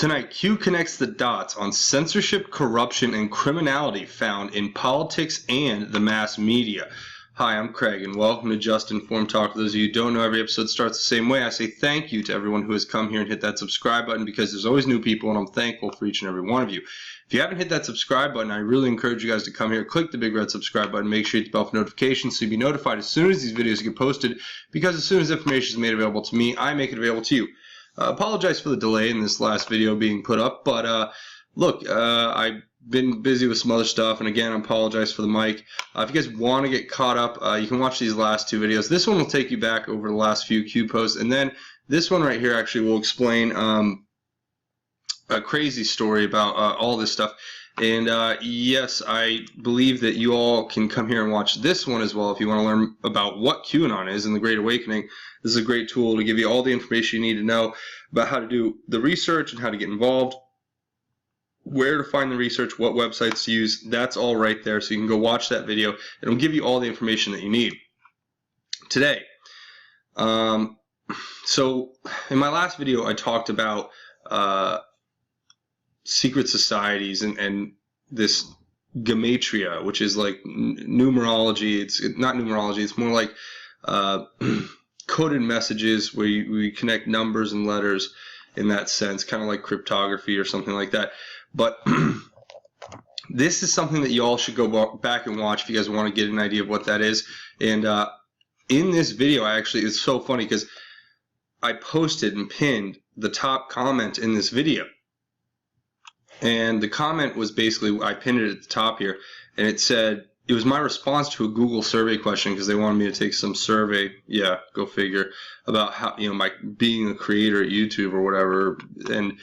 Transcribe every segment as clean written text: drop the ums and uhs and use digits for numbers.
Tonight, Q connects the dots on censorship, corruption, and criminality found in politics and the mass media. Hi, I'm Craig, and welcome to Just Informed Talk. For those of you who don't know, every episode starts the same way. I say thank you to everyone who has come here and hit that subscribe button because there's always new people, and I'm thankful for each and every one of you. If you haven't hit that subscribe button, I really encourage you guys to come here, click the big red subscribe button, make sure you hit the bell for notifications so you'll be notified as soon as these videos get posted, because as soon as information is made available to me, I make it available to you. Apologize for the delay in this last video being put up, but look, I've been busy with some other stuff, and again, I apologize for the mic. If you guys want to get caught up, you can watch these last two videos. This one will take you back over the last few Q posts, and then this one right here actually will explain a crazy story about all this stuff. And yes, I believe that you all can come here and watch this one as well if you want to learn about what QAnon is and the Great Awakening. This is a great tool to give you all the information you need to know about how to do the research and how to get involved, where to find the research, what websites to use. That's all right there, so you can go watch that video. It'll give you all the information that you need. Today, so in my last video, I talked about secret societies and this gematria, which is like numerology. It's not numerology, it's more like coded messages where we connect numbers and letters in that sense, kind of like cryptography or something like that. But this is something that you all should go back and watch if you guys want to get an idea of what that is. And in this video, it's so funny because I posted and pinned the top comment in this video. And the comment was basically, I pinned it at the top here, and it said, it was my response to a Google survey question because they wanted me to take some survey, yeah, go figure, about how, my being a creator at YouTube or whatever. And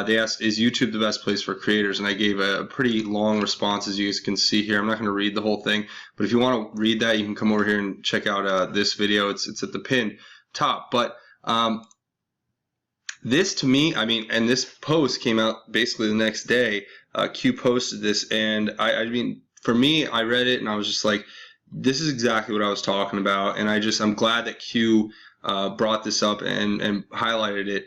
they asked, is YouTube the best place for creators? And I gave a pretty long response, as you guys can see here. I'm not going to read the whole thing, but if you want to read that, you can come over here and check out this video. It's at the pin top. But this to me, and this post came out basically the next day. Q posted this, and I mean, for me, I read it and I was just like, this is exactly what I was talking about. And I'm glad that Q brought this up and highlighted it.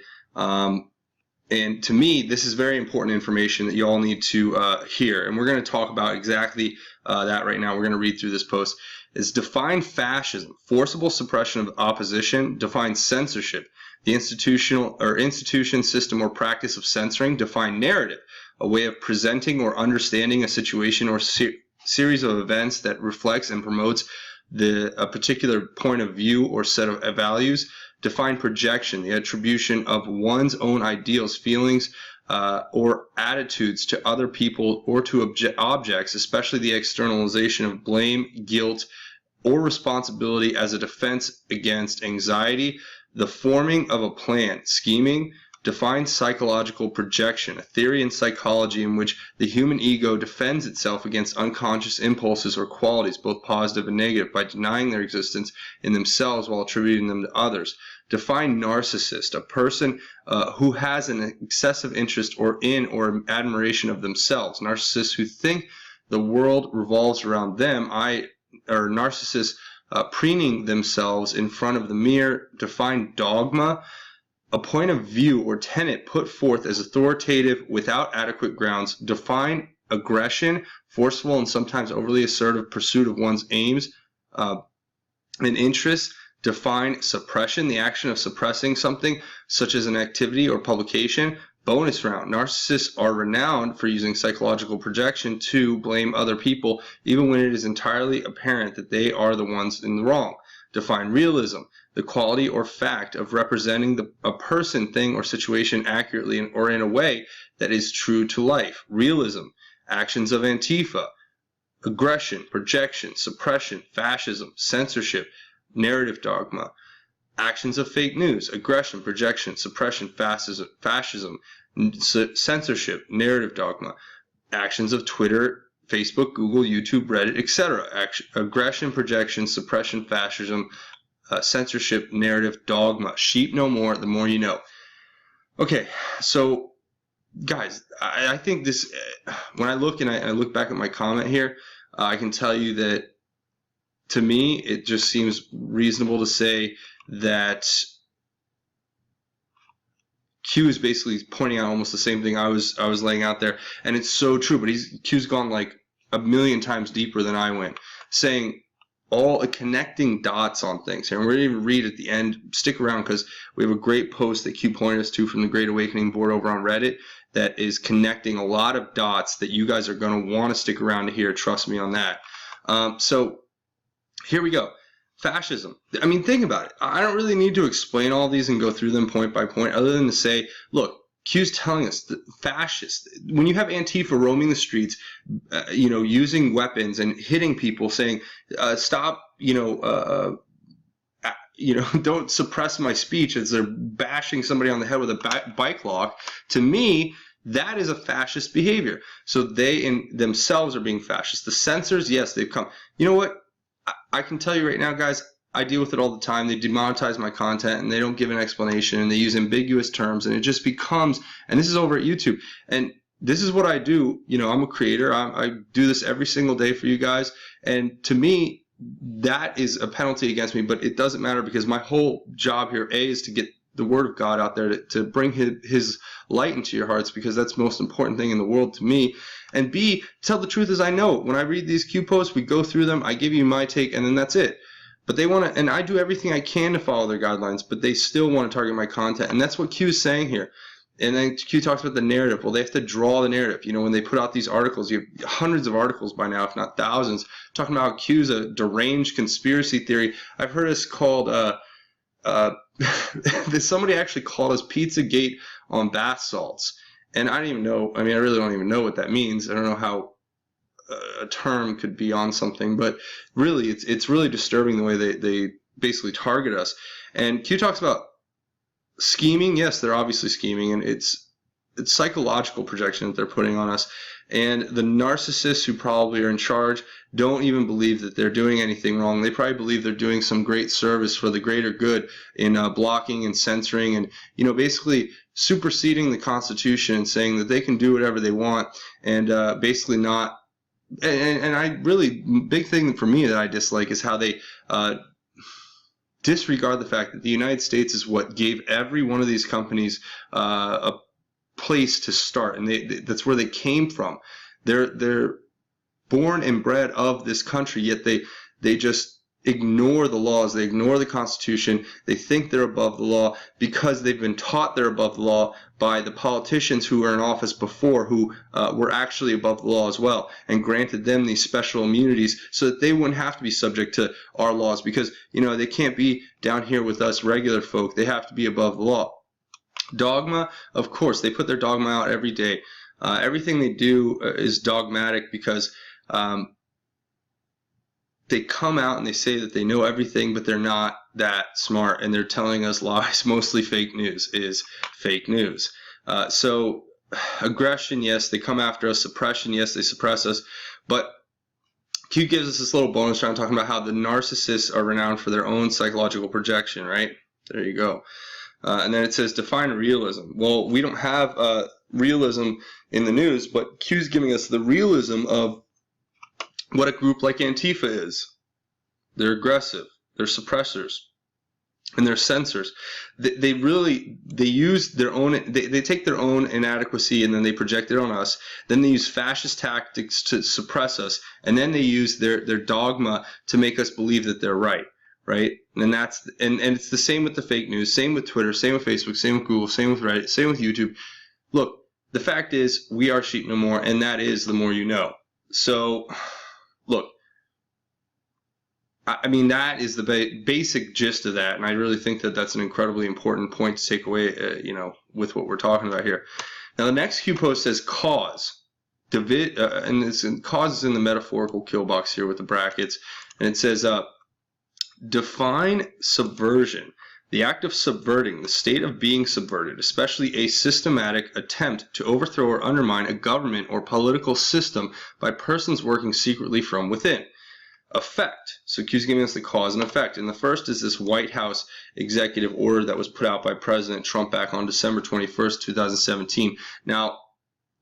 And to me, this is very important information that you all need to hear. And we're going to talk about exactly that right now. We're going to read through this post. It's define fascism, forcible suppression of opposition. Define censorship, the institution, system, or practice of censoring. Define narrative, a way of presenting or understanding a situation or series of events that reflects and promotes a particular point of view or set of values. Define projection, the attribution of one's own ideals, feelings, or attitudes to other people or to objects, especially the externalization of blame, guilt, or responsibility as a defense against anxiety. The forming of a plan, scheming. Define psychological projection, a theory in psychology in which the human ego defends itself against unconscious impulses or qualities, both positive and negative, by denying their existence in themselves while attributing them to others. Define narcissist, a person who has an excessive interest or admiration of themselves. Narcissists who think the world revolves around them, or narcissists preening themselves in front of the mirror. Define dogma, a point of view or tenet put forth as authoritative without adequate grounds. Define aggression, forceful and sometimes overly assertive pursuit of one's aims and interests. Define suppression, the action of suppressing something such as an activity or publication. Bonus round, narcissists are renowned for using psychological projection to blame other people even when it is entirely apparent that they are the ones in the wrong. Define realism, the quality or fact of representing a person, thing, or situation accurately or in a way that is true to life. Realism, actions of Antifa, aggression, projection, suppression, fascism, censorship, narrative dogma, actions of fake news, aggression, projection, suppression, fascism, censorship, narrative dogma, actions of Twitter, Facebook, Google, YouTube, Reddit, etc. Aggression, projection, suppression, fascism, censorship, narrative, dogma. Sheep no more, the more you know. Okay, so guys, I think this, when I look back at my comment here, I can tell you that to me, it just seems reasonable to say that Q is basically pointing out almost the same thing I was laying out there, and it's so true. But Q's gone like a million times deeper than I went, saying all connecting dots on things here. And we're going to read at the end. Stick around because we have a great post that Q pointed us to from the Great Awakening board over on Reddit that is connecting a lot of dots that you guys are going to want to stick around to hear. Trust me on that. So here we go. Fascism. I mean, think about it. I don't really need to explain all these and go through them point by point other than to say, look, Q's telling us that fascists, when you have Antifa roaming the streets, using weapons and hitting people, saying, stop, don't suppress my speech as they're bashing somebody on the head with a bike lock, to me, that is a fascist behavior. So they in themselves are being fascist. The censors, yes, they've come. You know what? I can tell you right now, guys, I deal with it all the time. They demonetize my content and they don't give an explanation and they use ambiguous terms and it just becomes, and this is over at YouTube, and this is what I do. I'm a creator. I do this every single day for you guys. And to me, that is a penalty against me, but it doesn't matter because my whole job here, A, is to get the word of God out there, to bring his light into your hearts, because that's the most important thing in the world to me. And B, tell the truth as I know it. When I read these Q posts, we go through them, I give you my take, and then that's it. But they want to, and I do everything I can to follow their guidelines, but they still want to target my content. And that's what Q is saying here. And then Q talks about the narrative. Well, they have to draw the narrative. When they put out these articles, you have hundreds of articles by now, if not thousands, talking about how Q's a deranged conspiracy theory. I've heard us called, somebody actually called us Pizzagate on bath salts. And I don't even know, I really don't even know what that means. I don't know how a term could be on something, but really it's really disturbing the way they basically target us. And Q talks about scheming. Yes, they're obviously scheming, and it's psychological projection that they're putting on us. And the narcissists who probably are in charge don't even believe that they're doing anything wrong. They probably believe they're doing some great service for the greater good in blocking and censoring and, basically superseding the Constitution and saying that they can do whatever they want and basically not. And I really, big thing for me that I dislike is how they disregard the fact that the United States is what gave every one of these companies a place to start, and that's where they came from. They're born and bred of this country, yet they just ignore the laws. They ignore the Constitution. They think they're above the law because they've been taught they're above the law by the politicians who were in office before, who were actually above the law as well, and granted them these special immunities so that they wouldn't have to be subject to our laws, because they can't be down here with us regular folk. They have to be above the law. Dogma, of course, they put their dogma out every day. Everything they do is dogmatic because they come out and they say that they know everything, but they're not that smart, and they're telling us lies. Mostly fake news is fake news. So aggression, yes, they come after us. Suppression, yes, they suppress us. But Q gives us this little bonus round talking about how the narcissists are renowned for their own psychological projection, right? There you go. And then it says, define realism. Well, we don't have realism in the news, but Q's giving us the realism of what a group like Antifa is. They're aggressive, they're suppressors, and they're censors. They use their own, they take their own inadequacy and then they project it on us. Then they use fascist tactics to suppress us, and then they use their dogma to make us believe that they're right. Right? And that's and it's the same with the fake news, same with Twitter, same with Facebook, same with Google, same with Reddit, same with YouTube. Look, the fact is we are sheep no more, and that is the more you know. So look, that is the basic gist of that, and I really think that that's an incredibly important point to take away, with what we're talking about here. Now, the next Q post says cause. And cause is in the metaphorical kill box here with the brackets, and it says, define subversion. The act of subverting, the state of being subverted, especially a systematic attempt to overthrow or undermine a government or political system by persons working secretly from within. Effect. So Q's giving us the cause and effect. And the first is this White House executive order that was put out by President Trump back on December 21st, 2017. Now,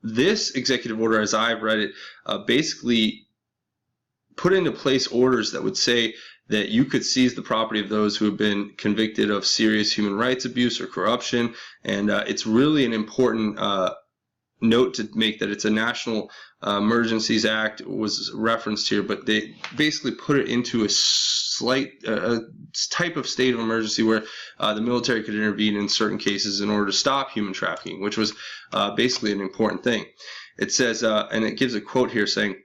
this executive order, as I've read it, basically put into place orders that would say that you could seize the property of those who have been convicted of serious human rights abuse or corruption. And it's really an important note to make that it's a National Emergencies Act was referenced here, but they basically put it into a slight type of state of emergency where the military could intervene in certain cases in order to stop human trafficking, which was basically an important thing. It says, and it gives a quote here saying,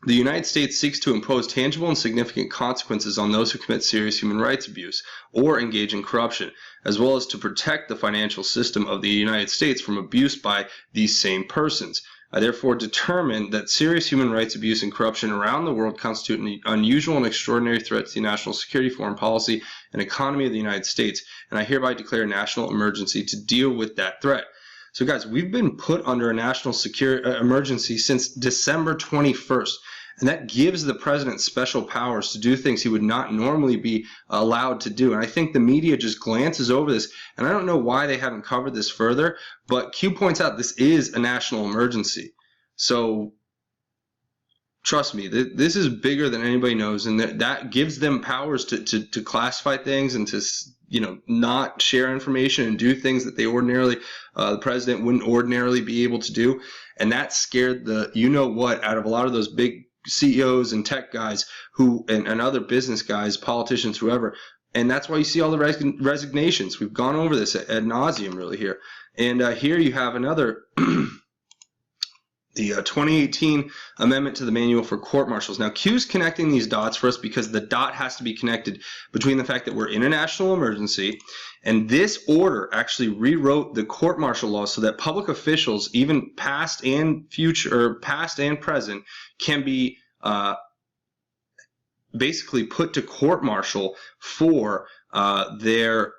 "The United States seeks to impose tangible and significant consequences on those who commit serious human rights abuse or engage in corruption, as well as to protect the financial system of the United States from abuse by these same persons. I therefore determine that serious human rights abuse and corruption around the world constitute an unusual and extraordinary threat to the national security, foreign policy, and economy of the United States, and I hereby declare a national emergency to deal with that threat." So guys, we've been put under a national security emergency since December 21st. And that gives the president special powers to do things he would not normally be allowed to do. And I think the media just glances over this. And I don't know why they haven't covered this further. But Q points out this is a national emergency. So trust me, this is bigger than anybody knows. And that gives them powers to classify things and to, you know, not share information and do things that they ordinarily, the president wouldn't ordinarily be able to do. And that scared the you-know-what out of a lot of those big CEOs and tech guys who and other business guys, politicians, whoever. And that's why you see all the resignations. We've gone over this ad nauseum really here. And here you have another, the 2018 amendment to the manual for court martials. Now Q's connecting these dots for us because the dot has to be connected between the fact that we're in a national emergency, and this order actually rewrote the court martial law so that public officials, even past and future or past and present, can be basically put to court martial for their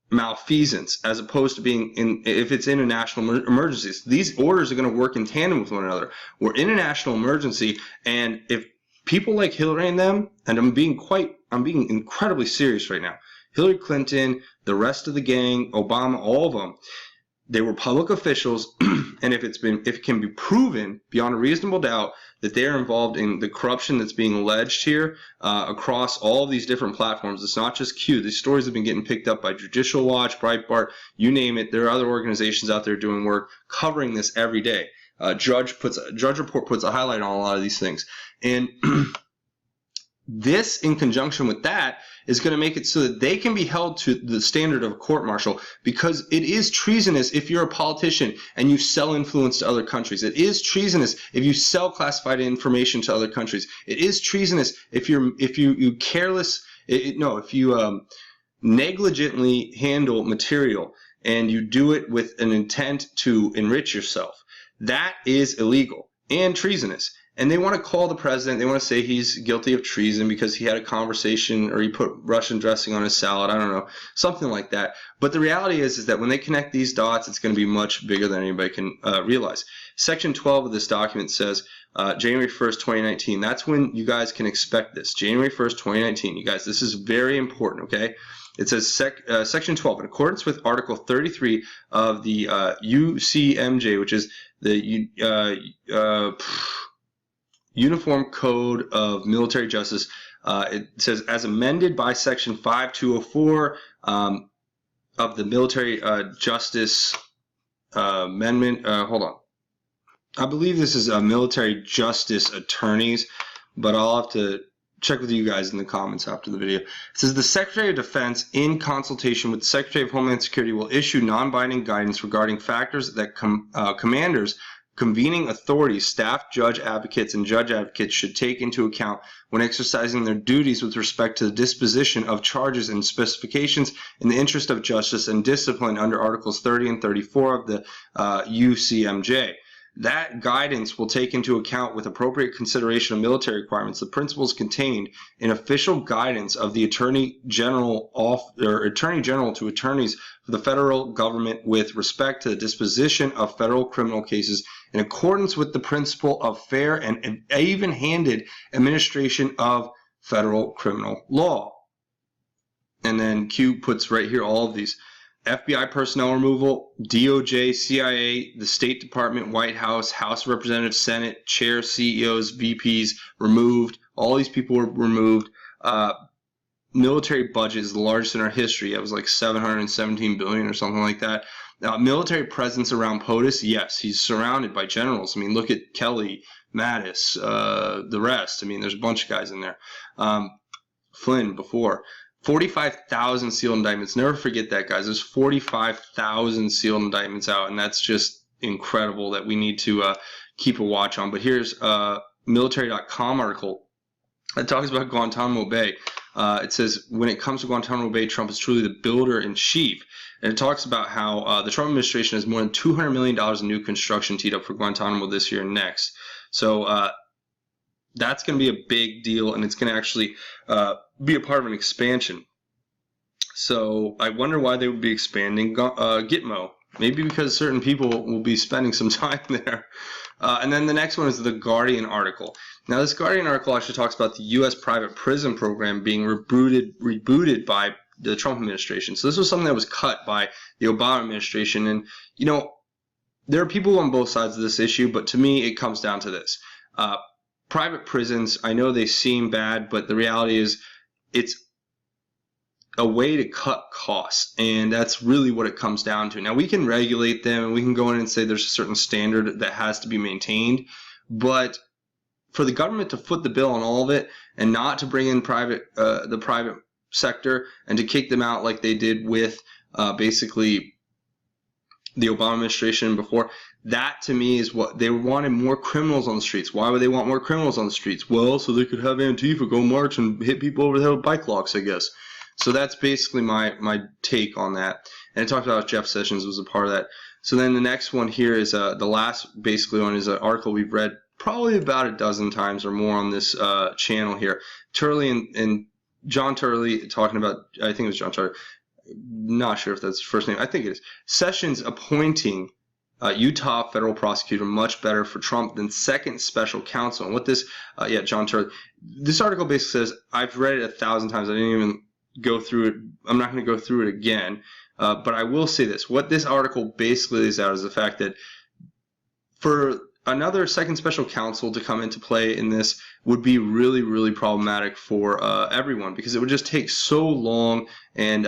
malfeasance, as opposed to being in, if it's in a national emergency. So these orders are going to work in tandem with one another. We're in a national emergency, and if people like Hillary and them, and I'm being incredibly serious right now, Hillary Clinton, the rest of the gang, Obama, all of them, they were public officials, and if it can be proven beyond a reasonable doubt that they are involved in the corruption that's being alleged here across all of these different platforms. It's not just Q. These stories have been getting picked up by Judicial Watch, Breitbart, you name it. There are other organizations out there doing work covering this every day. Drudge Report puts a highlight on a lot of these things. And this, in conjunction with that, is going to make it so that they can be held to the standard of a court-martial, because it is treasonous if you're a politician and you sell influence to other countries. It is treasonous if you sell classified information to other countries. It is treasonous if you negligently handle material and you do it with an intent to enrich yourself. That is illegal and treasonous. And they want to call the president, they want to say he's guilty of treason because he had a conversation or he put Russian dressing on his salad, I don't know, something like that. But the reality is that when they connect these dots, it's going to be much bigger than anybody can realize. Section 12 of this document says January 1st, 2019. That's when you guys can expect this. January 1st, 2019. You guys, this is very important, okay? It says Section 12, in accordance with Article 33 of the UCMJ, which is the Uniform Code of Military Justice. It says, as amended by Section 5204 of the Military Justice Amendment. Hold on. I believe this is Military Justice Attorneys, but I'll have to check with you guys in the comments after the video. It says the Secretary of Defense, in consultation with the Secretary of Homeland Security, will issue non-binding guidance regarding factors that commanders, convening authorities, staff, judge advocates, and judge advocates should take into account when exercising their duties with respect to the disposition of charges and specifications in the interest of justice and discipline under Articles 30 and 34 of the UCMJ. That guidance will take into account, with appropriate consideration of military requirements, the principles contained in official guidance of the Attorney General to attorneys for the federal government with respect to the disposition of federal criminal cases in accordance with the principle of fair and even-handed administration of federal criminal law. And then Q puts right here all of these. FBI personnel removal, DOJ, CIA, the State Department, White House, House of Representatives, Senate, chair, CEOs, VPs removed. All these people were removed. military budget is the largest in our history. It was like 717 billion or something like that. Military presence around POTUS, yes, he's surrounded by generals. I mean, look at Kelly, Mattis, the rest. I mean, there's a bunch of guys in there. Flynn before. 45,000 sealed indictments. Never forget that, guys. There's 45,000 sealed indictments out, and that's just incredible that we need to keep a watch on. But here's a military.com article that talks about Guantanamo Bay. It says, when it comes to Guantanamo Bay, Trump is truly the builder-in-chief. And it talks about how the Trump administration has more than $200 million in new construction teed up for Guantanamo this year and next. So that's going to be a big deal, and it's going to actually be a part of an expansion. So I wonder why they would be expanding Gitmo. Maybe because certain people will be spending some time there. And then the next one is the Guardian article. Now, this Guardian article actually talks about the U.S. private prison program being rebooted by the Trump administration. So this was something that was cut by the Obama administration. And, you know, there are people on both sides of this issue, but to me, it comes down to this. Private prisons, I know they seem bad, but the reality is it's a way to cut costs, and that's really what it comes down to. Now, we can regulate them, and we can go in and say there's a certain standard that has to be maintained, but for the government to foot the bill on all of it and not to bring in the private sector and to kick them out like they did with basically the Obama administration before, that to me is what they wanted: more criminals on the streets. Why would they want more criminals on the streets? Well, so they could have Antifa go march and hit people over the head with bike locks, I guess. So that's basically my take on that. And it talked about Jeff Sessions was a part of that. So then the next one here is the last basically one is an article we've read probably about a dozen times or more on this channel here. Turley and John Turley talking about, I think it was John Turley, not sure if that's his first name, I think it is. Sessions appointing Utah federal prosecutor much better for Trump than second special counsel. And what this, John Turley, this article basically says, I've read it 1,000 times, I didn't even go through it. I'm not going to go through it again, but I will say this. What this article basically lays out is the fact that for another second special counsel to come into play in this would be really, really problematic for everyone, because it would just take so long, and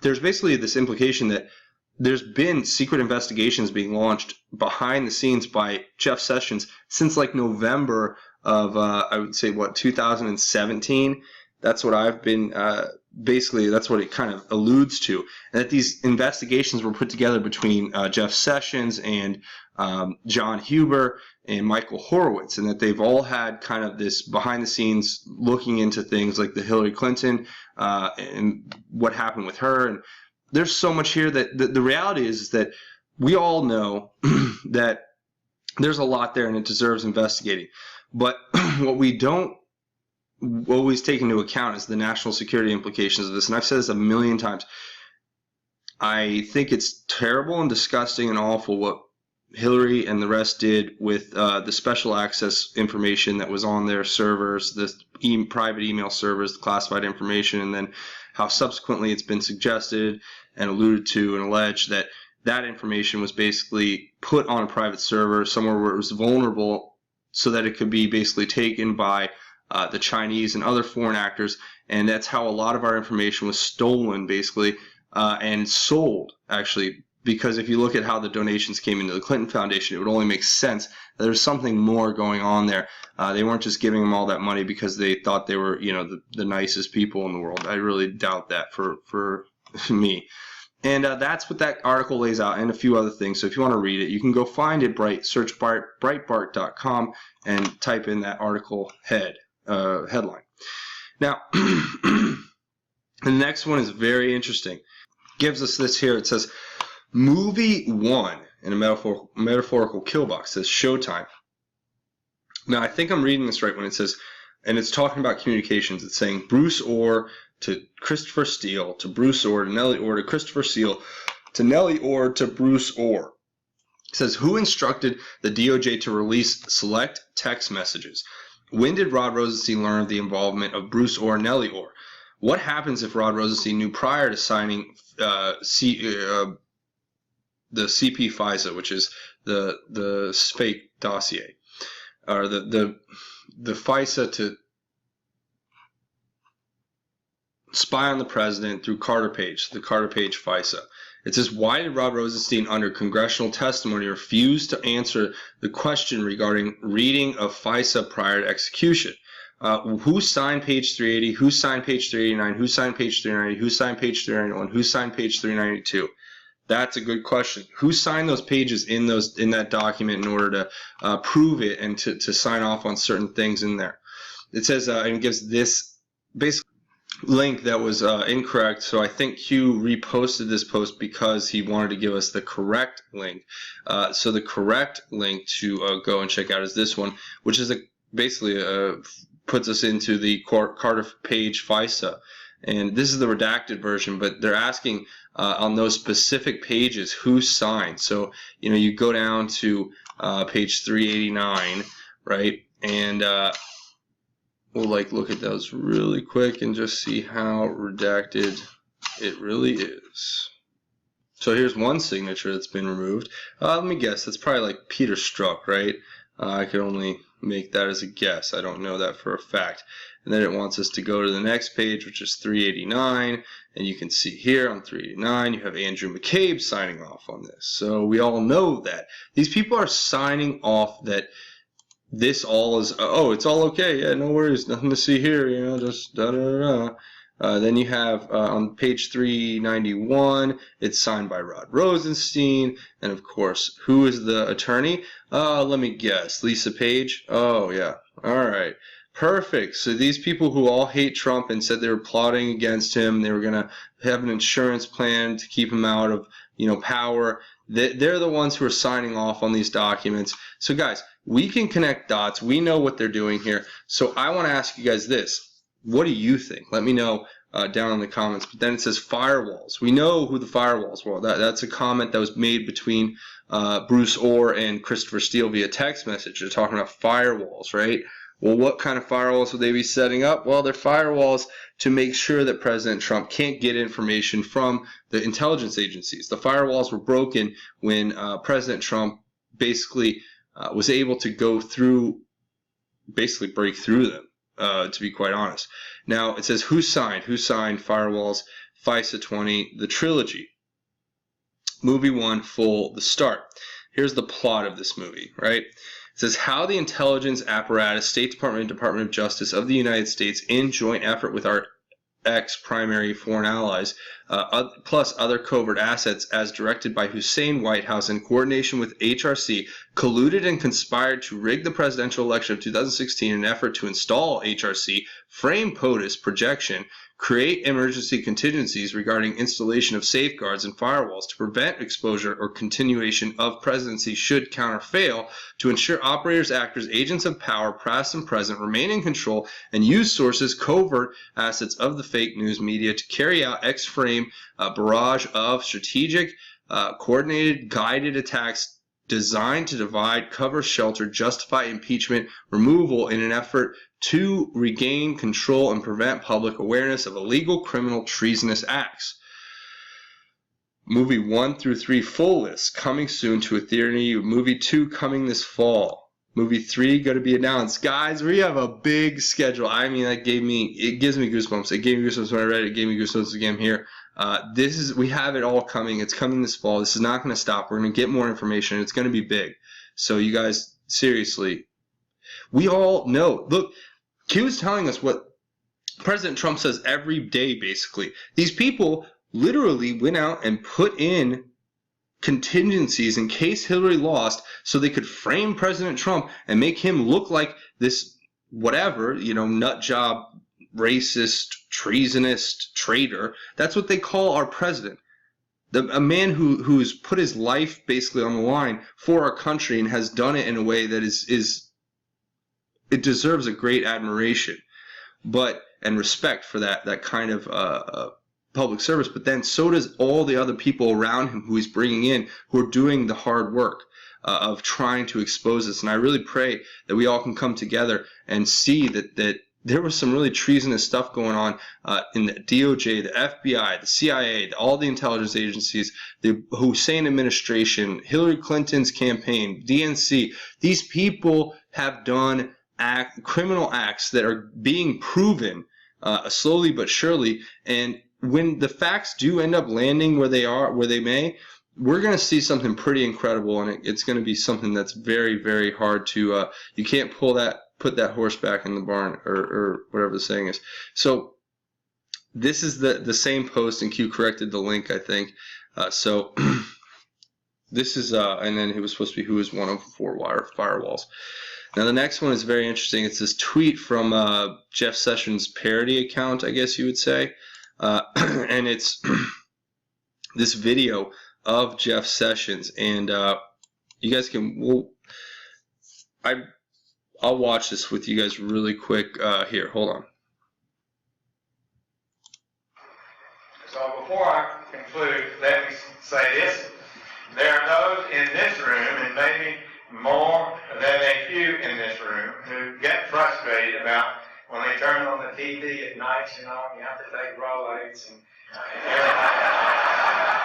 there's basically this implication that there's been secret investigations being launched behind the scenes by Jeff Sessions since like November of, I would say, 2017. That's what I've been, basically, that's what it kind of alludes to. And that these investigations were put together between Jeff Sessions and John Huber and Michael Horowitz, and that they've all had kind of this behind the scenes looking into things like the Hillary Clinton and what happened with her. And there's so much here that the reality is that we all know that there's a lot there and it deserves investigating. But what we don't always take into account is the national security implications of this. And I've said this a million times. I think it's terrible and disgusting and awful what Hillary and the rest did with the special access information that was on their servers, the private email servers, the classified information, and then how subsequently it's been suggested and alluded to and alleged that that information was basically put on a private server somewhere where it was vulnerable so that it could be basically taken by the Chinese and other foreign actors, and that's how a lot of our information was stolen, basically, and sold, actually, because if you look at how the donations came into the Clinton Foundation, it would only make sense that there's something more going on there. They weren't just giving them all that money because they thought they were, the nicest people in the world. I really doubt that for me. And that's what that article lays out, and a few other things. So if you want to read it, you can go find it, search Breitbart.com and type in that article headline. Now, the next one is very interesting. Gives us this here. It says, Movie 1, in a metaphorical kill box, says Showtime. Now, I think I'm reading this right when it says, and it's talking about communications. It's saying Bruce Orr to Christopher Steele, to Bruce Orr, to Nellie Orr, to Christopher Steele, to Nellie Orr, to Bruce Orr. It says, who instructed the DOJ to release select text messages? When did Rod Rosenstein learn of the involvement of Bruce Orr and Nellie Orr? What happens if Rod Rosenstein knew prior to signing the CP FISA, which is the fake dossier, or the FISA to spy on the president through Carter Page, the Carter Page FISA. It says, why did Rod Rosenstein, under congressional testimony, refuse to answer the question regarding reading of FISA prior to execution? Who signed page 380? Who signed page 389? Who signed page 390? Who signed page 391? Who signed page 392? That's a good question. Who signed those pages in that document in order to prove it and to sign off on certain things in there? It says, and it gives this basically link that was incorrect. So I think Q reposted this post because he wanted to give us the correct link. So the correct link to go and check out is this one, which is basically puts us into the Carter Page FISA. And this is the redacted version, but they're asking on those specific pages who signed. So, you go down to page 389, right? And we'll look at those really quick and just see how redacted it really is. So here's one signature that's been removed. Let me guess, that's probably like Peter Strzok, right? I could only make that as a guess. I don't know that for a fact. And then it wants us to go to the next page, which is 389. And you can see here on 389, you have Andrew McCabe signing off on this. So we all know that these people are signing off that this all is, it's all okay. Yeah, no worries. Nothing to see here. Just da-da-da-da. Then you have on page 391, it's signed by Rod Rosenstein. And of course, who is the attorney? Let me guess. Lisa Page? Oh, yeah. All right. Perfect. So these people who all hate Trump and said they were plotting against him, they were going to have an insurance plan to keep him out of, power. They're the ones who are signing off on these documents. So guys, we can connect dots. We know what they're doing here. So I want to ask you guys this. What do you think? Let me know down in the comments. But then it says firewalls. We know who the firewalls were. That's a comment that was made between Bruce Orr and Christopher Steele via text message. They're talking about firewalls, right? Well, what kind of firewalls would they be setting up? Well, they're firewalls to make sure that President Trump can't get information from the intelligence agencies. The firewalls were broken when President Trump basically was able to go through, basically break through them, to be quite honest. Now, it says who signed firewalls, FISA 20, the trilogy. Movie 1, full, the start. Here's the plot of this movie, right? It says how the intelligence apparatus, State Department and Department of Justice of the United States, in joint effort with our ex-primary foreign allies, plus other covert assets as directed by Hussein White House in coordination with HRC, colluded and conspired to rig the presidential election of 2016 in an effort to install HRC, frame POTUS projection, create emergency contingencies regarding installation of safeguards and firewalls to prevent exposure or continuation of presidency should counter fail, to ensure operators, actors, agents of power, past and present, remain in control and use sources, covert assets of the fake news media to carry out X-frame barrage of strategic, coordinated, guided attacks designed to divide, cover, shelter, justify impeachment, removal in an effort to regain control and prevent public awareness of illegal, criminal, treasonous acts. Movie 1 through 3 full list coming soon to a theater near you. Movie 2 coming this fall. Movie 3 going to be announced. Guys, we have a big schedule. I mean, it gives me goosebumps. It gave me goosebumps when I read it. It gave me goosebumps again here. We have it all coming. It's coming this fall. This is not going to stop. We're going to get more information. It's going to be big. So you guys, seriously, we all know. Look, Q is telling us what President Trump says every day, basically. These people literally went out and put in contingencies in case Hillary lost so they could frame President Trump and make him look like this whatever, nut job, racist, treasonous, traitor. That's what they call our president. A man who's put his life basically on the line for our country and has done it in a way that is it deserves a great admiration, and respect for that kind of public service. But then so does all the other people around him who he's bringing in, who are doing the hard work of trying to expose this. And I really pray that we all can come together and see that there was some really treasonous stuff going on in the DOJ, the FBI, the CIA, all the intelligence agencies, the Hussein administration, Hillary Clinton's campaign, DNC. These people have done criminal acts that are being proven slowly but surely. And when the facts do end up landing where they may, we're going to see something pretty incredible, and it's going to be something that's very, very hard to. You can't put that horse back in the barn, or whatever the saying is. So this is the same post, and Q corrected the link, I think. So this is, and then it was supposed to be who is one of 4 firewalls. Now the next one is very interesting. It's this tweet from Jeff Sessions' parody account, I guess you would say, and it's this video of Jeff Sessions, and you guys can. I'll watch this with you guys really quick. Here, hold on. So before I conclude, let me say this: there are those in this room, and maybe more than a few in this room, who get frustrated about when they turn on the TV at night. You have to take Rolaids, and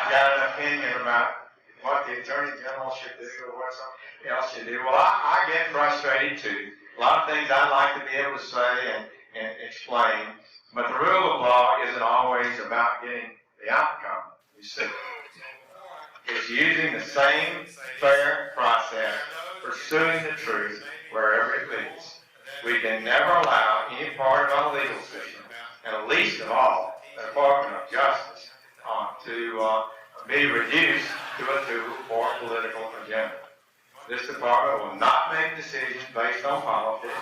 got an opinion about what the Attorney General should do or what something else should do. Well, I get frustrated too. A lot of things I'd like to be able to say and explain, but the rule of law isn't always about getting the outcome, you see. It's using the same fair process, pursuing the truth wherever it leads. We can never allow any part of our legal system, and least of all, the Department of Justice, to be reduced to a tool for a political agenda. This department will not make decisions based on politics,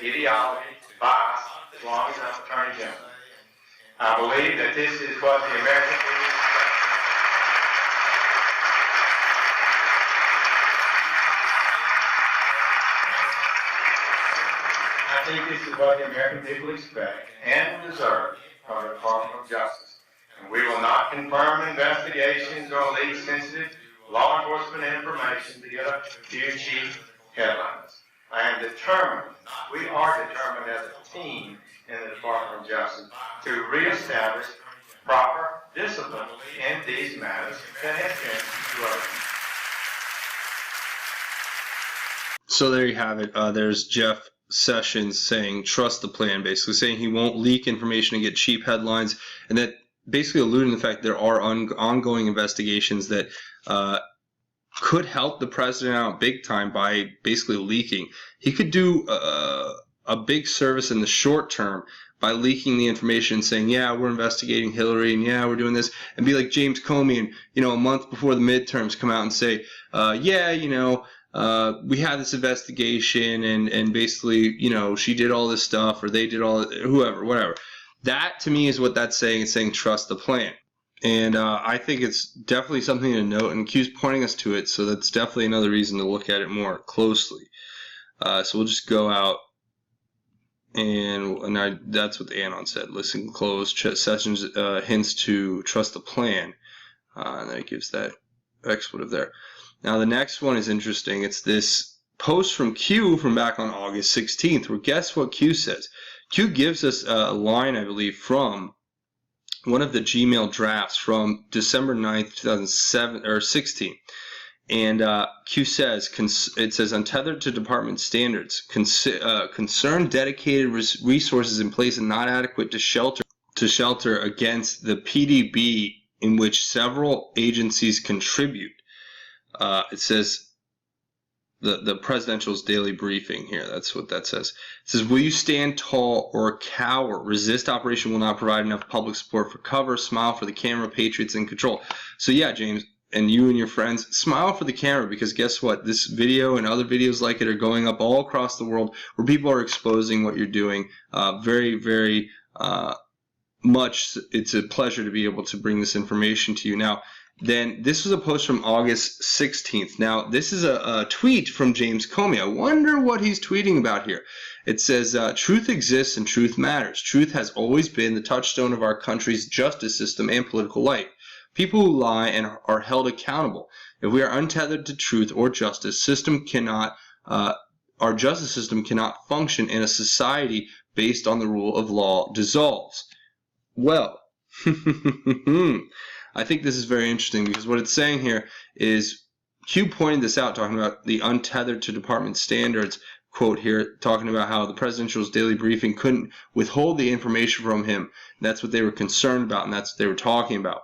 ideology, bias, as long as I'm Attorney General. I believe that this is what the American people expect. I think this is what the American people expect and deserve from the Department of Justice. And we will not confirm investigations or leak sensitive law enforcement information to get a few cheap headlines. I am determined, we are determined as a team in the Department of Justice to reestablish proper discipline in these matters that have been eroded. So there you have it. There's Jeff Sessions saying trust the plan, basically saying he won't leak information and get cheap headlines, and that basically alluding to the fact there are ongoing investigations that could help the president out big time by basically leaking. He could do a big service in the short term by leaking the information, saying, yeah, we're investigating Hillary, and yeah, we're doing this, and be like James Comey, and a month before the midterms come out and say, we had this investigation, and basically, she did all this stuff, or they did all, whoever, whatever. That, to me, is what that's saying. It's saying trust the plan. And I think it's definitely something to note, and Q's pointing us to it, so that's definitely another reason to look at it more closely. So we'll just go out, and that's what the Anon said. Listen close. Sessions hints to trust the plan. And then it gives that expletive there. Now the next one is interesting. It's this post from Q from back on August 16th, where guess what Q says? Q gives us a line, I believe, from one of the Gmail drafts from December 9th, 2016. And Q says, it says, untethered to department standards, concern dedicated resources in place and not adequate to shelter against the PDB in which several agencies contribute. It says, the presidential's daily briefing here. That's what that says. It says, will you stand tall or cower? Resist operation will not provide enough public support for cover. Smile for the camera. Patriots in control. So yeah, James, and you and your friends, smile for the camera, because guess what? This video and other videos like it are going up all across the world where people are exposing what you're doing. Very, very much. It's a pleasure to be able to bring this information to you. Now, then this was a post from August 16th. Now, this is a tweet from James Comey. I wonder what he's tweeting about here. It says, truth exists and truth matters. Truth has always been the touchstone of our country's justice system and political life. People who lie and are held accountable. If we are untethered to truth or justice, our justice system cannot function, and a society based on the rule of law dissolves. Well, I think this is very interesting, because what it's saying here is, Q pointed this out, talking about the untethered to department standards quote here, talking about how the presidential's daily briefing couldn't withhold the information from him. That's what they were concerned about, and that's what they were talking about.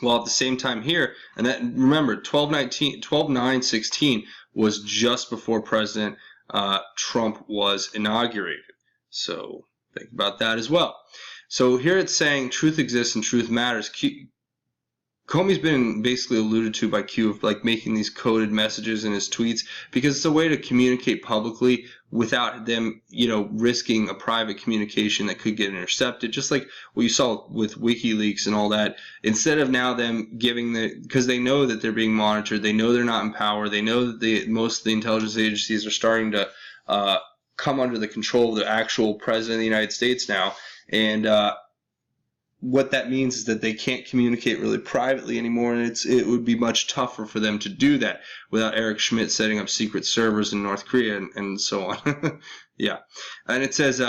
Well, at the same time here, and that, remember, 12/9/16 was just before President Trump was inaugurated. So think about that as well. So here it's saying truth exists and truth matters. Comey's been basically alluded to by Q of like making these coded messages in his tweets because it's a way to communicate publicly without them, risking a private communication that could get intercepted. Just like what you saw with WikiLeaks and all that. Instead of now them giving because they know that they're being monitored, they know they're not in power, they know that most of the intelligence agencies are starting to come under the control of the actual president of the United States now, and what that means is that they can't communicate really privately anymore, and it would be much tougher for them to do that without Eric Schmidt setting up secret servers in North Korea and so on. Yeah, and it says,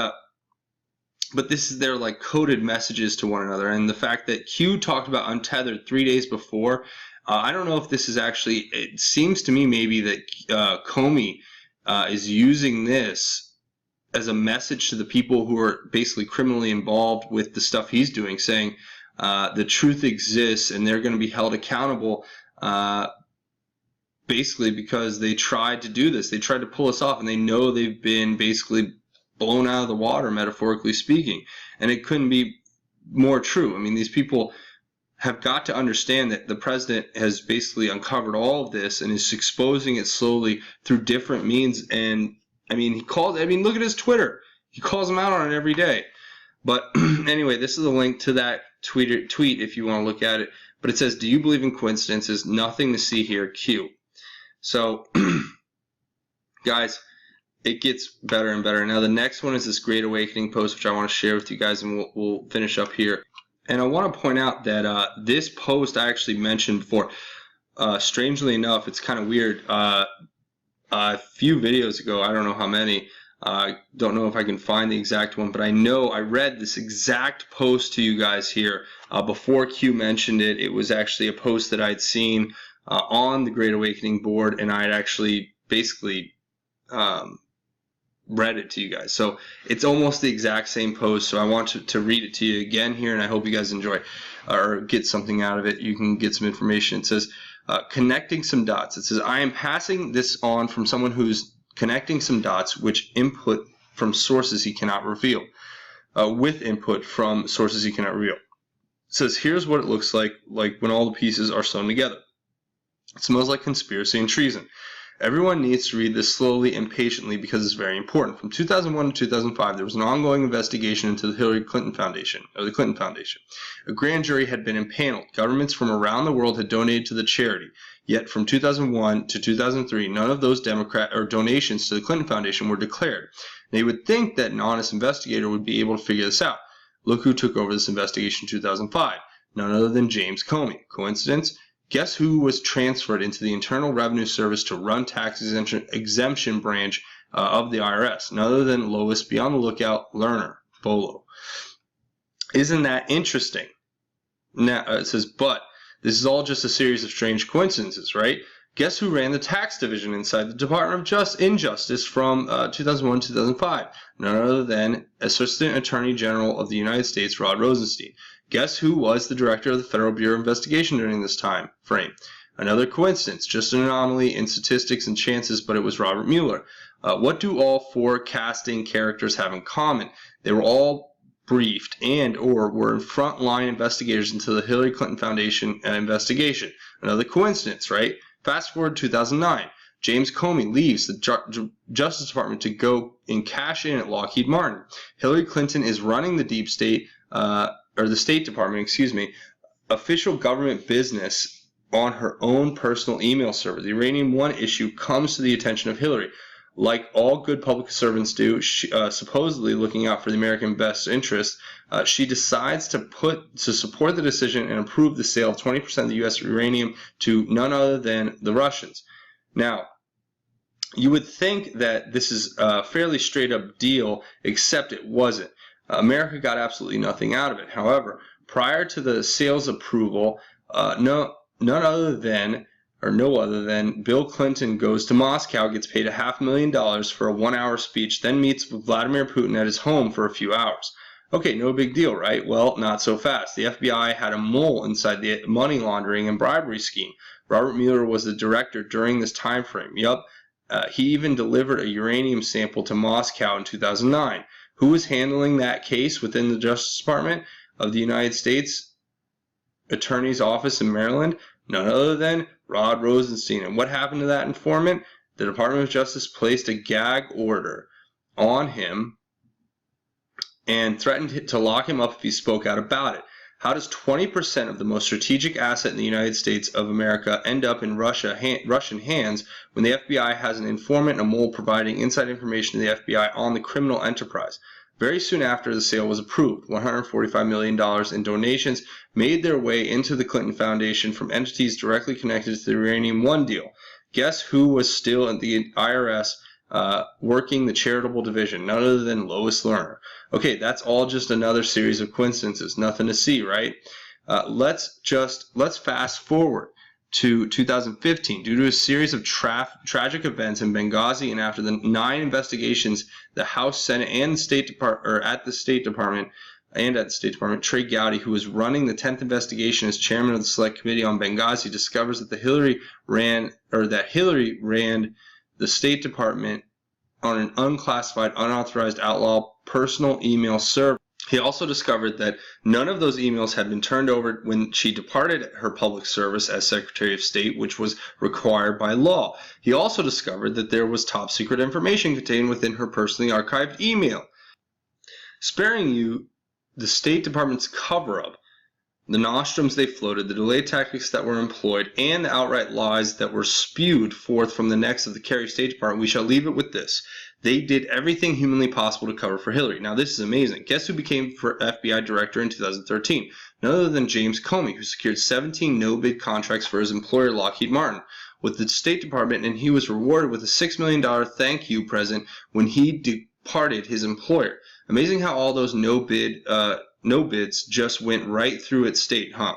but this is their like coded messages to one another, and the fact that Q talked about untethered 3 days before. I don't know if this is actually. It seems to me maybe that Comey is using this as a message to the people who are basically criminally involved with the stuff he's doing, saying the truth exists and they're going to be held accountable basically because they tried to do this. They tried to pull us off, and they know they've been basically blown out of the water, metaphorically speaking. And it couldn't be more true. I mean, these people have got to understand that the president has basically uncovered all of this and is exposing it slowly through different means. And look at his Twitter. He calls them out on it every day. But anyway, this is a link to that tweet if you want to look at it. But it says, do you believe in coincidences? Nothing to see here, Q. So, guys, it gets better and better. Now, the next one is this Great Awakening post, which I want to share with you guys, and we'll finish up here. And I want to point out that this post I actually mentioned before. Strangely enough, it's kind of weird. A few videos ago, I don't know how many, don't know if I can find the exact one, but I know I read this exact post to you guys here before Q mentioned it. It was actually a post that I'd seen on the Great Awakening board, and I had actually basically read it to you guys. So it's almost the exact same post, so I want to read it to you again here, and I hope you guys enjoy or get something out of it. You can get some information. It says, connecting some dots. It says, I am passing this on from someone who's connecting some dots which input from sources he cannot reveal. With input from sources he cannot reveal. It says, here's what it looks like when all the pieces are sewn together. It smells like conspiracy and treason. Everyone needs to read this slowly and patiently because it's very important. From 2001 to 2005, there was an ongoing investigation into the Hillary Clinton Foundation, or the Clinton Foundation. A grand jury had been impaneled. Governments from around the world had donated to the charity. Yet from 2001 to 2003, none of those donations to the Clinton Foundation were declared. They would think that an honest investigator would be able to figure this out. Look who took over this investigation in 2005. None other than James Comey. Coincidence? Guess who was transferred into the Internal Revenue Service to run tax exemption branch of the IRS? None other than Lois Be on the Lookout Lerner, Bolo. Isn't that interesting? Now, it says, but this is all just a series of strange coincidences, right? Guess who ran the tax division inside the Department of Injustice from 2001 to 2005? None other than Assistant Attorney General of the United States, Rod Rosenstein. Guess who was the director of the Federal Bureau of Investigation during this time frame? Another coincidence, just an anomaly in statistics and chances, but it was Robert Mueller. What do all four casting characters have in common? They were all briefed and or were frontline investigators into the Hillary Clinton Foundation investigation. Another coincidence, right? Fast forward to 2009. James Comey leaves the Justice Department to go and cash in at Lockheed Martin. Hillary Clinton is running the deep state, or the State Department, official government business on her own personal email server. The Uranium One issue comes to the attention of Hillary. Like all good public servants do, supposedly looking out for the American best interest, she decides to support the decision and approve the sale of 20% of the U.S. uranium to none other than the Russians. Now, you would think that this is a fairly straight up deal, except it wasn't. America got absolutely nothing out of it. However, prior to the sales approval, none other than or no other than Bill Clinton goes to Moscow, gets paid $500,000 for a 1-hour speech, then meets with Vladimir Putin at his home for a few hours. Okay, no big deal, right? Well, not so fast. The FBI had a mole inside the money laundering and bribery scheme. Robert Mueller was the director during this time frame. Yup, he even delivered a uranium sample to Moscow in 2009. Who was handling that case within the Justice Department of the United States Attorney's Office in Maryland? None other than Rod Rosenstein. And what happened to that informant? The Department of Justice placed a gag order on him and threatened to lock him up if he spoke out about it. How does 20% of the most strategic asset in the United States of America end up in Russian hands when the FBI has an informant and a mole providing inside information to the FBI on the criminal enterprise? Very soon after the sale was approved, $145 million in donations made their way into the Clinton Foundation from entities directly connected to the Uranium One deal. Guess who was still at the IRS working the charitable division? None other than Lois Lerner. Okay, that's all just another series of coincidences. Nothing to see, right? Let's fast forward to 2015. Due to a series of tragic events in Benghazi and after the 9 investigations, the House, Senate, and State Department, at the State Department, Trey Gowdy, who was running the 10th investigation as chairman of the Select Committee on Benghazi, discovers that Hillary ran the State Department on an unclassified, unauthorized, outlaw personal email server. He also discovered that none of those emails had been turned over when she departed her public service as Secretary of State, which was required by law. He also discovered that there was top secret information contained within her personally archived email. Sparing you the State Department's cover-up, the nostrums they floated, the delay tactics that were employed, and the outright lies that were spewed forth from the necks of the Kerry State Department, we shall leave it with this. They did everything humanly possible to cover for Hillary. Now, this is amazing. Guess who became FBI director in 2013? None other than James Comey, who secured 17 no-bid contracts for his employer, Lockheed Martin, with the State Department, and he was rewarded with a $6 million thank you present when he departed his employer. Amazing how all those no bids just went right through its state, huh?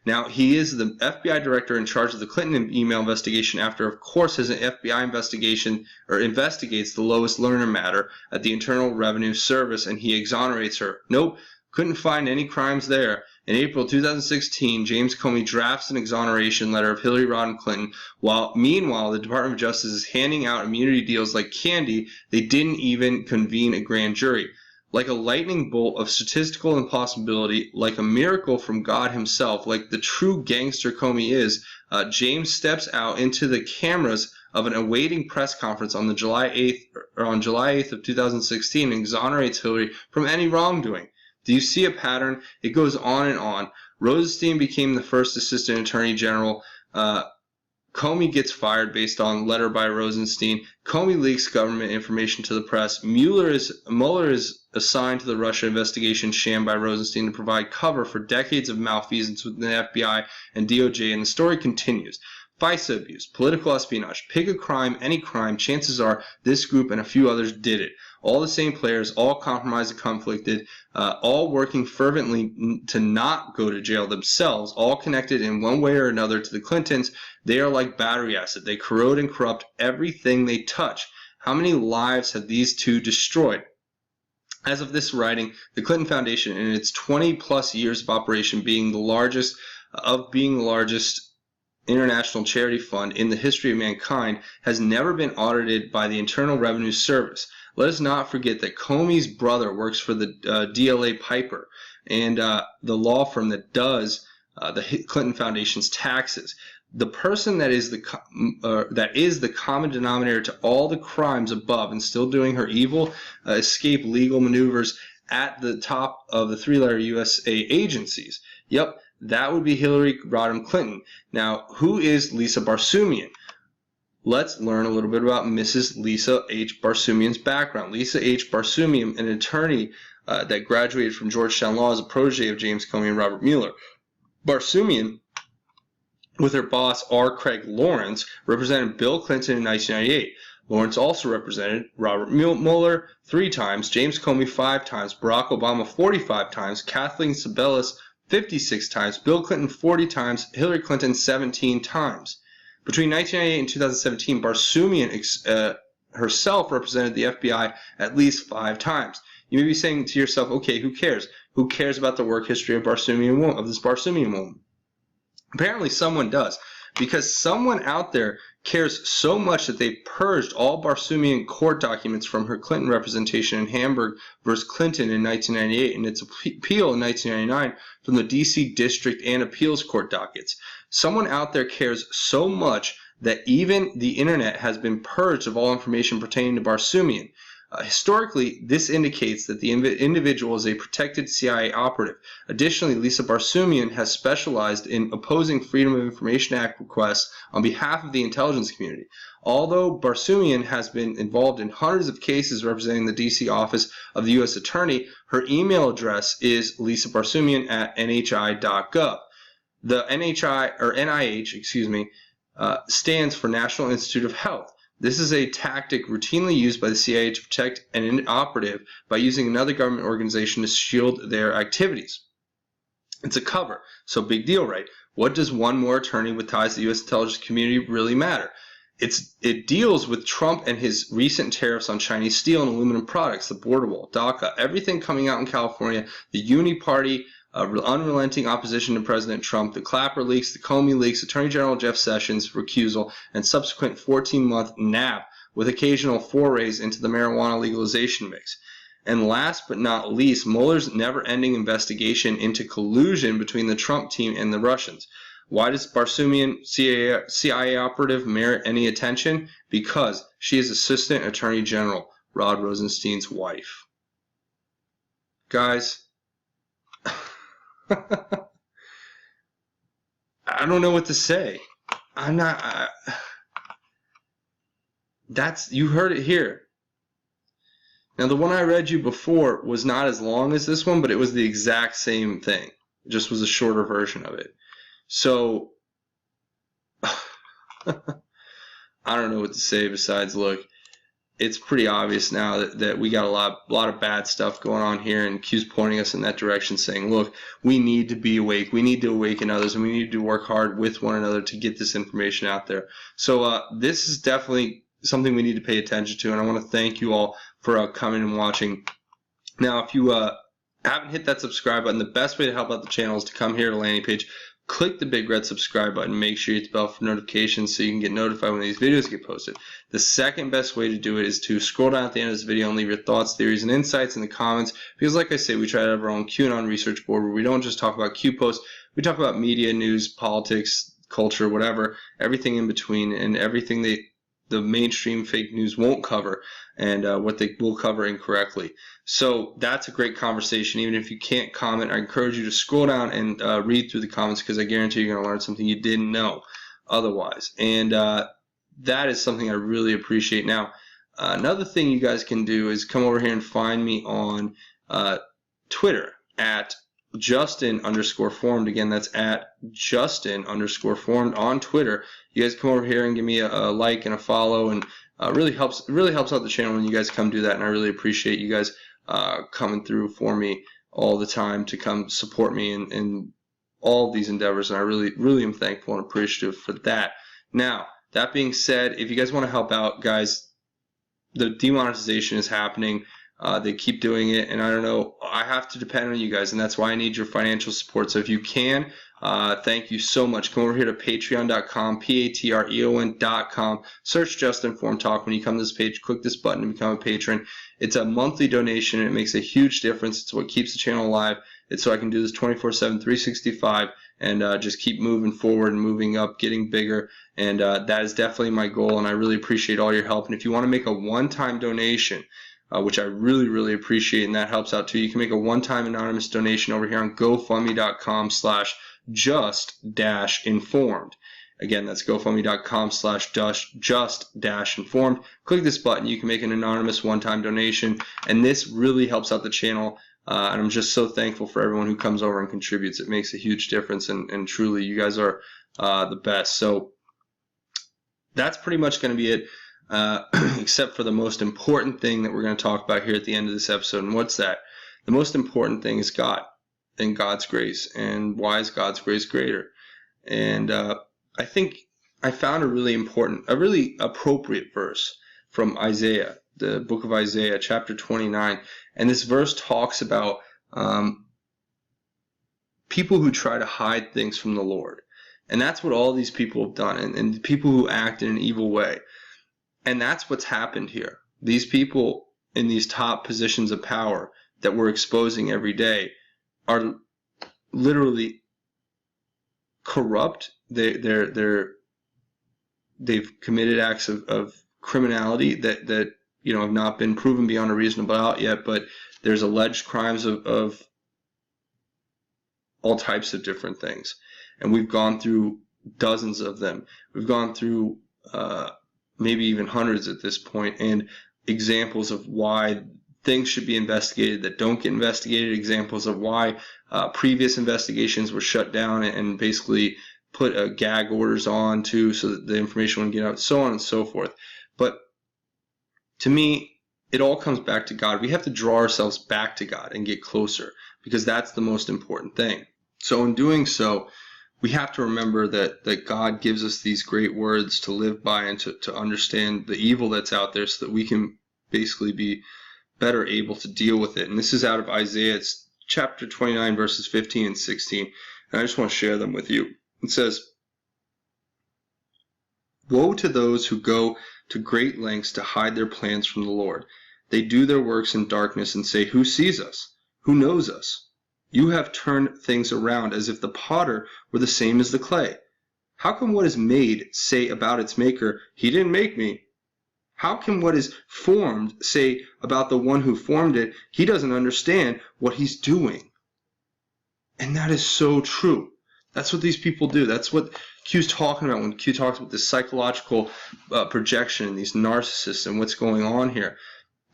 Now, he is the FBI director in charge of the Clinton email investigation after, of course, his FBI investigation investigates the Lois Lerner matter at the Internal Revenue Service, and he exonerates her. Nope, couldn't find any crimes there. In April 2016, James Comey drafts an exoneration letter of Hillary Rodham Clinton, while meanwhile the Department of Justice is handing out immunity deals like candy. They didn't even convene a grand jury. Like a lightning bolt of statistical impossibility, like a miracle from God himself, like the true gangster Comey is, James steps out into the cameras of an awaiting press conference on July 8th of 2016 and exonerates Hillary from any wrongdoing. Do you see a pattern? It goes on and on. Rosenstein became the first assistant attorney general. Comey gets fired based on letter by Rosenstein. Comey leaks government information to the press. Mueller is assigned to the Russia investigation sham by Rosenstein to provide cover for decades of malfeasance within the FBI and DOJ, and the story continues. FISA abuse, political espionage, pick a crime, any crime, chances are this group and a few others did it. All the same players, all compromised and conflicted, all working fervently to not go to jail themselves, all connected in one way or another to the Clintons. They are like battery acid. They corrode and corrupt everything they touch. How many lives have these two destroyed? As of this writing, the Clinton Foundation, in its 20-plus years of operation, being the largest international charity fund in the history of mankind, has never been audited by the Internal Revenue Service. Let us not forget that Comey's brother works for the DLA Piper and the law firm that does the Clinton Foundation's taxes. The person that is the common denominator to all the crimes above and still doing her evil escape legal maneuvers at the top of the 3-letter USA agencies. Yep, that would be Hillary Rodham Clinton. Now, who is Lisa Barsumian? Let's learn a little bit about Mrs. Lisa H. Barsumian's background. Lisa H. Barsumian, an attorney that graduated from Georgetown Law, is a protege of James Comey and Robert Mueller. Barsumian, with her boss R. Craig Lawrence, represented Bill Clinton in 1998. Lawrence also represented Robert Mueller 3 times, James Comey 5 times, Barack Obama 45 times, Kathleen Sebelius 56 times, Bill Clinton 40 times, Hillary Clinton 17 times. Between 1998 and 2017, Barsoomian herself represented the FBI at least 5 times. You may be saying to yourself, okay, who cares? Who cares about the work history of this Barsoomian woman? Apparently someone does, because someone out there cares so much that they purged all Barsoomian court documents from her Clinton representation in Hamburg versus Clinton in 1998 and its appeal in 1999 from the D.C. District and Appeals Court dockets. Someone out there cares so much that even the internet has been purged of all information pertaining to Barsoomian. Historically, this indicates that the individual is a protected CIA operative. Additionally, Lisa Barsoomian has specialized in opposing Freedom of Information Act requests on behalf of the intelligence community. Although Barsoomian has been involved in hundreds of cases representing the D.C. office of the U.S. Attorney, her email address is lisabarsoomian@nhi.gov. The NIH, stands for National Institute of Health. This is a tactic routinely used by the CIA to protect an operative by using another government organization to shield their activities. It's a cover, so big deal, right? What does one more attorney with ties to the U.S. intelligence community really matter? It deals with Trump and his recent tariffs on Chinese steel and aluminum products, the border wall, DACA, everything coming out in California, the Uni-Party, unrelenting opposition to President Trump, the Clapper leaks, the Comey leaks, Attorney General Jeff Sessions' recusal, and subsequent 14-month nap with occasional forays into the marijuana legalization mix. And last but not least, Mueller's never-ending investigation into collusion between the Trump team and the Russians. Why does Barsoomian CIA operative merit any attention? Because she is Assistant Attorney General Rod Rosenstein's wife. Guys, I don't know what to say. You heard it here. Now, the one I read you before was not as long as this one, but it was the exact same thing. It just was a shorter version of it. So, I don't know what to say besides, look, it's pretty obvious now that we got a lot of bad stuff going on here, and Q's pointing us in that direction, saying, look, we need to be awake, we need to awaken others, and we need to work hard with one another to get this information out there. So this is definitely something we need to pay attention to, and I want to thank you all for coming and watching. Now, if you haven't hit that subscribe button, the best way to help out the channel is to come here to the landing page, click the big red subscribe button, make sure you hit the bell for notifications so you can get notified when these videos get posted. The second best way to do it is to scroll down at the end of this video and leave your thoughts, theories, and insights in the comments, because like I say, we try to have our own QAnon research board where we don't just talk about Q posts, we talk about media, news, politics, culture, whatever, everything in between, and everything the mainstream fake news won't cover, and what they will cover incorrectly. So that's a great conversation. Even if you can't comment, I encourage you to scroll down and read through the comments, because I guarantee you're going to learn something you didn't know otherwise. And that is something I really appreciate. Now, another thing you guys can do is come over here and find me on Twitter at Justin_formed. Again, that's at Justin_formed on Twitter. You guys come over here and give me a like and a follow, and really helps out the channel when you guys come do that. And I really appreciate you guys coming through for me all the time to come support me in all of these endeavors, and I really am thankful and appreciative for that. Now, that being said, if you guys want to help out, guys, the demonetization is happening. They keep doing it, and I don't know, I have to depend on you guys, and that's why I need your financial support. So if you can, thank you so much. Come over here to patreon.com, patreon.com, search Just Informed Talk. When you come to this page, click this button to become a patron. It's a monthly donation, and it makes a huge difference. It's what keeps the channel alive. It's so I can do this 24/7, 365, and just keep moving forward and moving up, getting bigger, and that is definitely my goal, and I really appreciate all your help. And if you want to make a one-time donation, which I really appreciate, and that helps out too, you can make a one-time anonymous donation over here on GoFundMe.com/just-informed. Again, that's GoFundMe.com/just-informed. Click this button. You can make an anonymous one-time donation, and this really helps out the channel. And I'm just so thankful for everyone who comes over and contributes. It makes a huge difference, and truly, you guys are the best. So that's pretty much going to be it, except for the most important thing that we're going to talk about here at the end of this episode. And what's that? The most important thing is God and God's grace. And why is God's grace greater? And I think I found a really appropriate verse from Isaiah, the book of Isaiah, chapter 29. And this verse talks about people who try to hide things from the Lord. And that's what all these people have done, and people who act in an evil way. And that's what's happened here. These people in these top positions of power that we're exposing every day are literally corrupt. They've committed acts of criminality that have not been proven beyond a reasonable doubt yet, but there's alleged crimes of all types of different things. And we've gone through dozens of them. We've gone through maybe even hundreds at this point, and examples of why things should be investigated that don't get investigated, examples of why previous investigations were shut down and basically put gag orders on too so that the information wouldn't get out, so on and so forth. But to me, it all comes back to God. We have to draw ourselves back to God and get closer, because that's the most important thing. So in doing so, we have to remember that God gives us these great words to live by and to understand the evil that's out there so that we can basically be better able to deal with it. And this is out of Isaiah. It's chapter 29, verses 15 and 16. And I just want to share them with you. It says, "Woe to those who go to great lengths to hide their plans from the Lord. They do their works in darkness and say, 'Who sees us? Who knows us?' You have turned things around as if the potter were the same as the clay. How can what is made say about its maker, 'He didn't make me'? How can what is formed say about the one who formed it, 'He doesn't understand what he's doing'?" And that is so true. That's what these people do. That's what Q's talking about when Q talks about this psychological projection and these narcissists and what's going on here.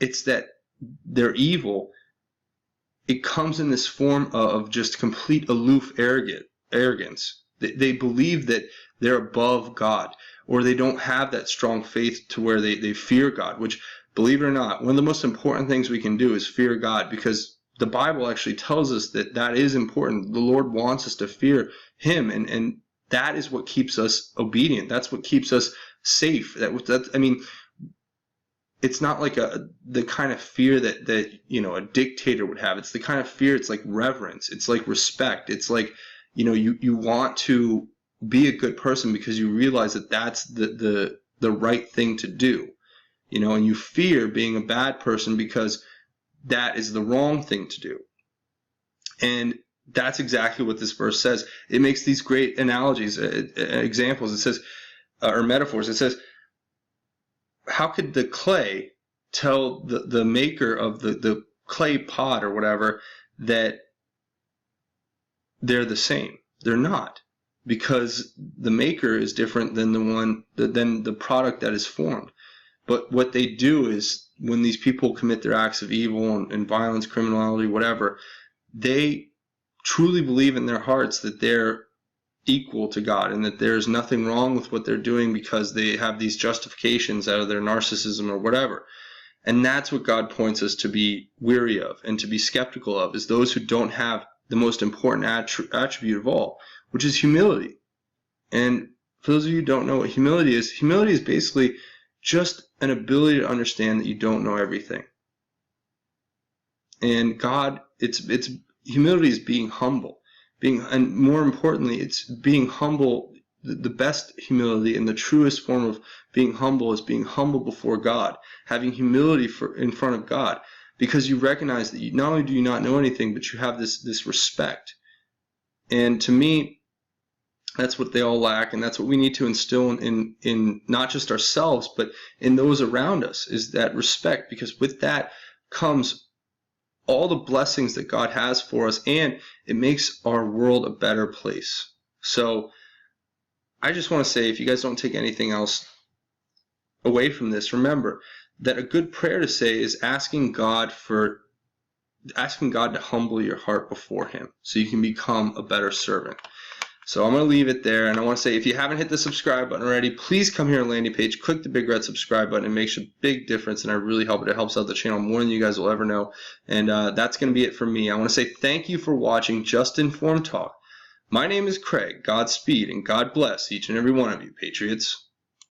It's that they're evil. It comes in this form of just complete aloof arrogance. They believe that they're above God, or they don't have that strong faith to where they fear God, which, believe it or not, one of the most important things we can do is fear God, because the Bible actually tells us that is important. The Lord wants us to fear Him, and that is what keeps us obedient. That's what keeps us safe. It's not like the kind of fear that a dictator would have. It's the kind of fear, it's like reverence. It's like respect. It's like, you want to be a good person because you realize that that's the right thing to do. And you fear being a bad person because that is the wrong thing to do. And that's exactly what this verse says. It makes these great analogies, examples. It says, or metaphors. It says, how could the clay tell the maker of the clay pot or whatever that they're the same? They're not, because the maker is different than the product that is formed. But what they do is, when these people commit their acts of evil and violence, criminality, whatever, they truly believe in their hearts that they're equal to God and that there's nothing wrong with what they're doing because they have these justifications out of their narcissism or whatever. And that's what God points us to be weary of and to be skeptical of, is those who don't have the most important attribute of all, which is humility. And for those of you who don't know what humility is basically just an ability to understand that you don't know everything. And God, it's humility is being humble. And more importantly, it's being humble. The best humility and the truest form of being humble is being humble before God, having humility in front of God, because you recognize that not only do you not know anything, but you have this respect. And to me, that's what they all lack, and that's what we need to instill in not just ourselves, but in those around us, is that respect, because with that comes all the blessings that God has for us, and it makes our world a better place. So I just want to say, if you guys don't take anything else away from this, remember that a good prayer to say is asking God to humble your heart before Him so you can become a better servant. So I'm going to leave it there, and I want to say, if you haven't hit the subscribe button already, please come here on the landing page, click the big red subscribe button. It makes a big difference, and I really hope it helps out the channel more than you guys will ever know. And that's going to be it for me. I want to say thank you for watching Just Informed Talk. My name is Craig. Godspeed and God bless each and every one of you, Patriots.